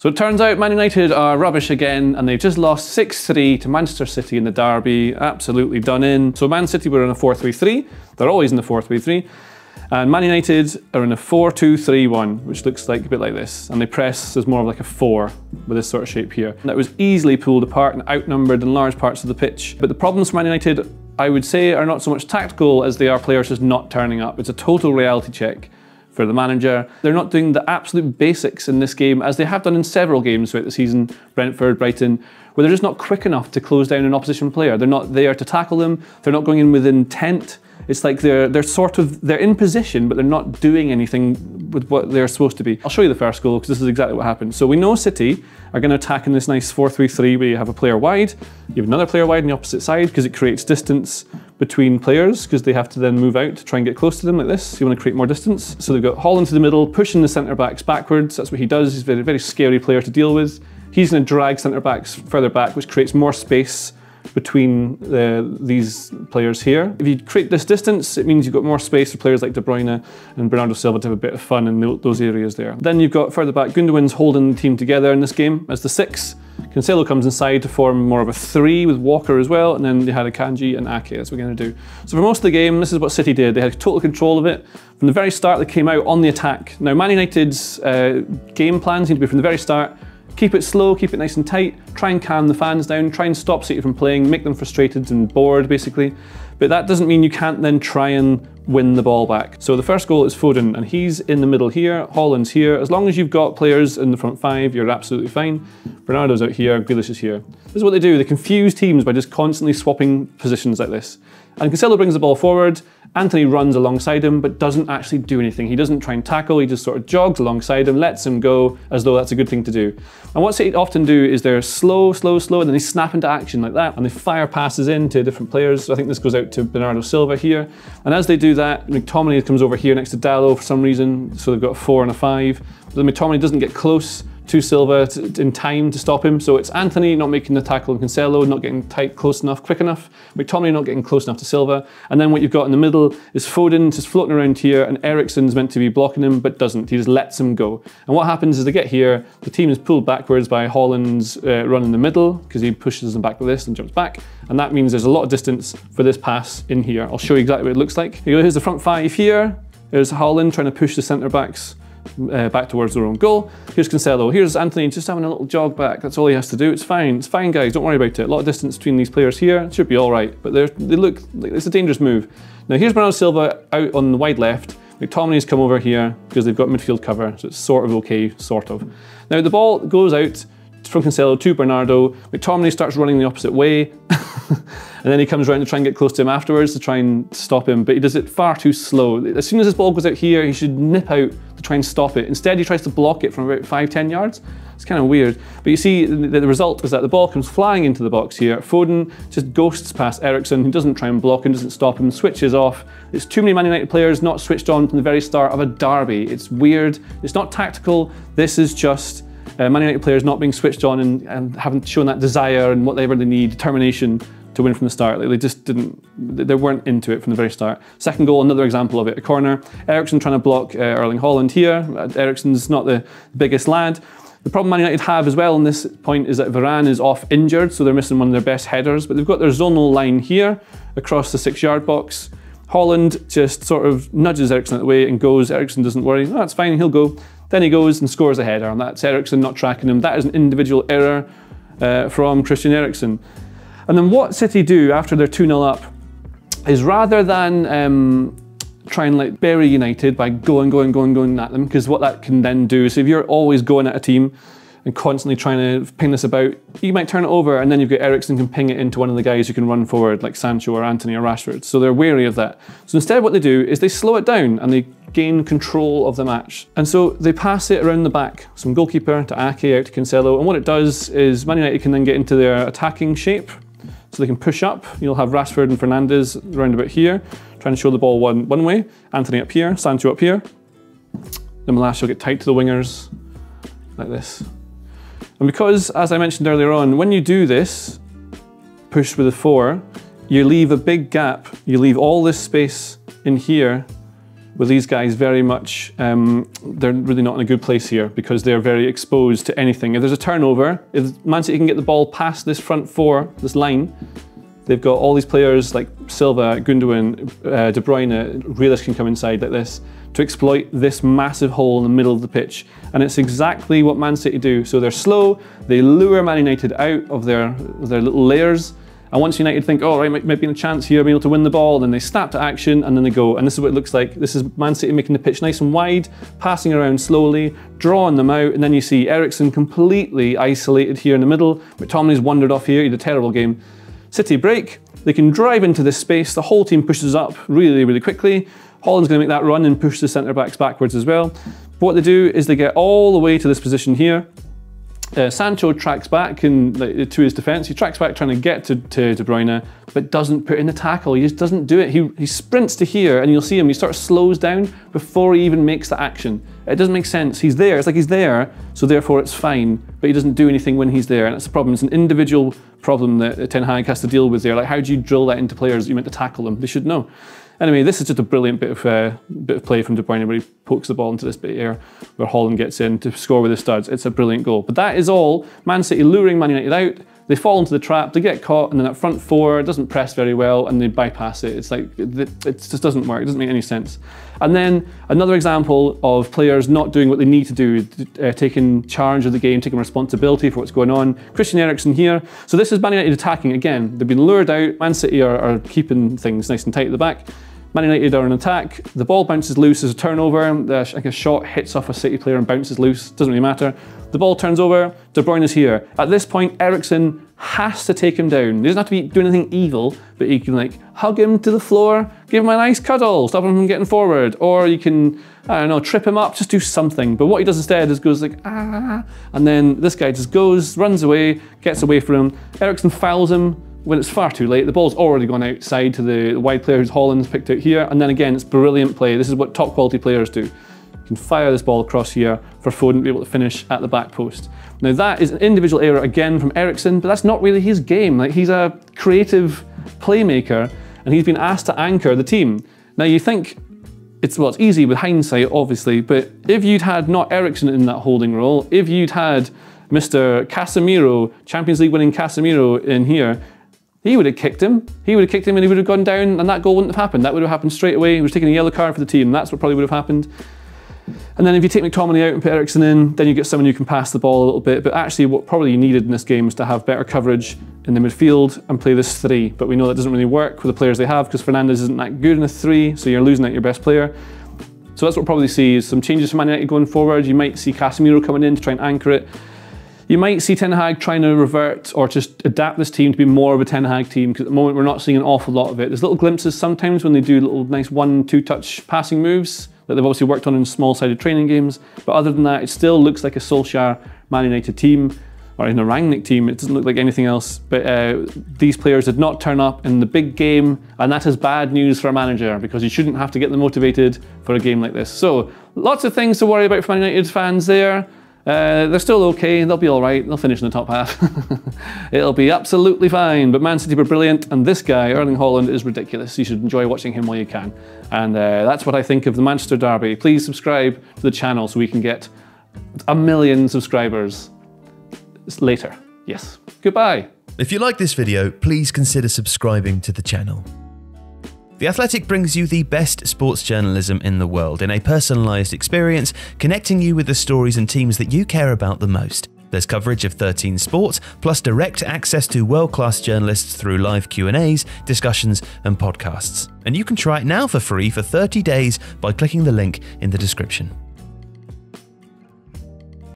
So it turns out Man United are rubbish again, and they've just lost 6-3 to Manchester City in the derby. Absolutely done in. So Man City were in a 4-3-3. They're always in the 4-3-3. And Man United are in a 4-2-3-1, which looks like a bit like this. And they press as more of like a 4 with this sort of shape here. And that was easily pulled apart and outnumbered in large parts of the pitch. But the problems for Man United, I would say, are not so much tactical as they are players just not turning up. It's a total reality check for the manager. They're not doing the absolute basics in this game, as they have done in several games throughout the season, Brentford, Brighton, where they're just not quick enough to close down an opposition player. They're not there to tackle them. They're not going in with intent. It's like they're in position, but they're not doing anything with what they're supposed to be. I'll show you the first goal, because this is exactly what happened. So we know City are going to attack in this nice 4-3-3 where you have a player wide, you have another player wide on the opposite side, because it creates distance between players, because they have to then move out to try and get close to them like this. You want to create more distance. So they've got Haaland to the middle, pushing the centre-backs backwards. That's what he does. He's a very, very scary player to deal with. He's going to drag centre-backs further back, which creates more space between these players here. If you create this distance, it means you've got more space for players like De Bruyne and Bernardo Silva to have a bit of fun in those areas there. Then you've got further back, Gundogan's holding the team together in this game as the 6. Cancelo comes inside to form more of a 3 with Walker as well, and then they had Akanji and Ake. That's what we're going to do. So for most of the game, this is what City did. They had total control of it. From the very start, they came out on the attack. Now, Man United's game plans need to be from the very start. Keep it slow, keep it nice and tight, try and calm the fans down, try and stop City from playing, make them frustrated and bored basically. But that doesn't mean you can't then try and win the ball back. So the first goal is Foden, and he's in the middle here, Haaland's here. As long as you've got players in the front 5, you're absolutely fine. Bernardo's out here, Grealish is here. This is what they do, they confuse teams by just constantly swapping positions like this. And Cancelo brings the ball forward, Antony runs alongside him, but doesn't actually do anything. He doesn't try and tackle, he just sort of jogs alongside him, lets him go, as though that's a good thing to do. And what City often do is they're slow, slow, slow, and then they snap into action like that, and they fire passes in to different players. So I think this goes out to Bernardo Silva here. And as they do that, McTominay comes over here next to Dalot for some reason, so they've got a 4 and a 5. But McTominay doesn't get close to Silva in time to stop him. So it's Antony not making the tackle and Cancelo not getting tight, close enough, quick enough. McTominay not getting close enough to Silva. And then what you've got in the middle is Foden just floating around here, and Eriksen's meant to be blocking him, but doesn't. He just lets him go. And what happens is they get here, the team is pulled backwards by Haaland's run in the middle, because he pushes them back like this and jumps back. And that means there's a lot of distance for this pass in here. I'll show you exactly what it looks like. Here's the front 5 here. There's Haaland trying to push the centre-backs back towards their own goal. Here's Cancelo. Here's Antony just having a little jog back. That's all he has to do. It's fine. It's fine, guys. Don't worry about it. A lot of distance between these players here. It should be all right. But they look like it's a dangerous move. Now here's Bernardo Silva out on the wide left. McTominay's come over here because they've got midfield cover, so it's sort of okay, sort of. Now the ball goes out from Cancelo to Bernardo. McTominay starts running the opposite way. And then he comes around to try and get close to him afterwards to try and stop him, but he does it far too slow. As soon as this ball goes out here, he should nip out to try and stop it. Instead, he tries to block it from about 5-10 yards. It's kind of weird. But you see, the result is that the ball comes flying into the box here. Foden just ghosts past Eriksen. He doesn't try and block him, doesn't stop him, switches off. It's too many Man United players not switched on from the very start of a derby. It's weird. It's not tactical. This is just Man United players not being switched on and haven't shown that desire and whatever they need, determination to win from the start. Like, they just didn't, they weren't into it from the very start. Second goal, another example of it, a corner. Eriksen trying to block Erling Haaland here. Eriksen's not the biggest lad. The problem Man United have as well on this point is that Varane is off injured, so they're missing one of their best headers, but they've got their zonal line here across the 6-yard box. Haaland just sort of nudges Eriksen out of the way and goes. Eriksen doesn't worry. Oh, that's fine, he'll go. Then he goes and scores a header, and that's Eriksen not tracking him. That is an individual error from Christian Eriksen. And then what City do after they're 2-0 up is, rather than try and like bury United by going at them, because what that can then do is, if you're always going at a team and constantly trying to ping this about, you might turn it over, and then you've got Eriksen can ping it into one of the guys who can run forward, like Sancho or Antony or Rashford. So they're wary of that. So instead what they do is they slow it down and they gain control of the match. And so they pass it around the back, from goalkeeper to Ake out to Cancelo, and what it does is Man United can then get into their attacking shape. So they can push up. You'll have Rashford and Fernandes around about here, trying to show the ball one way. Antony up here, Sancho up here. Then Malacia will get tight to the wingers, like this. And because, as I mentioned earlier on, when you do this, push with a 4, you leave a big gap. You leave all this space in here with these guys very much, they're really not in a good place here because they're very exposed to anything. If there's a turnover, if Man City can get the ball past this front four, this line, they've got all these players like Silva, Gundogan, De Bruyne, Grealish can come inside like this to exploit this massive hole in the middle of the pitch. And it's exactly what Man City do. So they're slow, they lure Man United out of their little layers. And once United think, oh, right, might be a chance here, being able to win the ball, then they snap to action and then they go. And this is what it looks like. This is Man City making the pitch nice and wide, passing around slowly, drawing them out. And then you see Eriksen completely isolated here in the middle. McTominay's wandered off here, he had a terrible game. City break, they can drive into this space, the whole team pushes up really, really quickly. Haaland's going to make that run and push the centre-backs backwards as well. But what they do is they get all the way to this position here. Sancho tracks back to his defence. He tracks back trying to get to De Bruyne, but doesn't put in the tackle. He just doesn't do it. He sprints to here, and you'll see him. He sort of slows down before he even makes the action. It doesn't make sense. He's there. It's like he's there, so therefore it's fine. But he doesn't do anything when he's there, and that's the problem. It's an individual problem that Ten Hag has to deal with there. Like, how do you drill that into players that you meant to tackle them? They should know. Anyway, this is just a brilliant bit of play from De Bruyne where he pokes the ball into this bit of air where Haaland gets in to score with his studs. It's a brilliant goal. But that is all Man City luring Man United out. They fall into the trap, they get caught, and then that front four doesn't press very well and they bypass it. It's like, it just doesn't work. It doesn't make any sense. And then another example of players not doing what they need to do, taking charge of the game, taking responsibility for what's going on. Christian Eriksen here. So this is Man United attacking again. They've been lured out. Man City are keeping things nice and tight at the back. Man United are in attack, the ball bounces loose as a turnover, like a shot hits off a City player and bounces loose, doesn't really matter. The ball turns over, De Bruyne is here. At this point, Eriksen has to take him down. He doesn't have to be doing anything evil, but he can like hug him to the floor, give him a nice cuddle, stop him from getting forward, or you can, I don't know, trip him up, just do something. But what he does instead is goes like, ah, and then this guy just goes, runs away, gets away from him. Eriksen fouls him, when it's far too late. The ball's already gone outside to the wide player who's Haaland's picked out here. And then again, it's brilliant play. This is what top quality players do. You can fire this ball across here for Foden to be able to finish at the back post. Now that is an individual error again from Eriksen, but that's not really his game. Like, he's a creative playmaker and he's been asked to anchor the team. Now you think, it's easy with hindsight, obviously, but if you'd had not Eriksen in that holding role, if you'd had Mr. Casemiro, Champions League winning Casemiro in here, he would have kicked him. He would have kicked him and he would have gone down and that goal wouldn't have happened. That would have happened straight away. He was taking a yellow card for the team. That's what probably would have happened. And then if you take McTominay out and put Eriksen in, then you get someone who can pass the ball a little bit. But actually what probably you needed in this game was to have better coverage in the midfield and play this 3. But we know that doesn't really work with the players they have because Fernandes isn't that good in a 3, so you're losing out your best player. So that's what we'll probably see is some changes from Man United going forward. You might see Casemiro coming in to try and anchor it. You might see Ten Hag trying to revert or just adapt this team to be more of a Ten Hag team because at the moment we're not seeing an awful lot of it. There's little glimpses sometimes when they do little nice 1-2 touch passing moves that they've obviously worked on in small-sided training games. But other than that, it still looks like a Solskjaer Man United team or in a Rangnick team. It doesn't look like anything else. But these players did not turn up in the big game and that is bad news for a manager because you shouldn't have to get them motivated for a game like this. So lots of things to worry about for Man United fans there. They're still okay, they'll be all right, they'll finish in the top half. It'll be absolutely fine, but Man City were brilliant, and this guy, Erling Haaland, is ridiculous. You should enjoy watching him while you can. And that's what I think of the Manchester Derby. Please subscribe to the channel so we can get 1 million subscribers later. Yes. Goodbye. If you like this video, please consider subscribing to the channel. The Athletic brings you the best sports journalism in the world in a personalised experience, connecting you with the stories and teams that you care about the most. There's coverage of 13 sports, plus direct access to world-class journalists through live Q&As, discussions and podcasts. And you can try it now for free for 30 days by clicking the link in the description.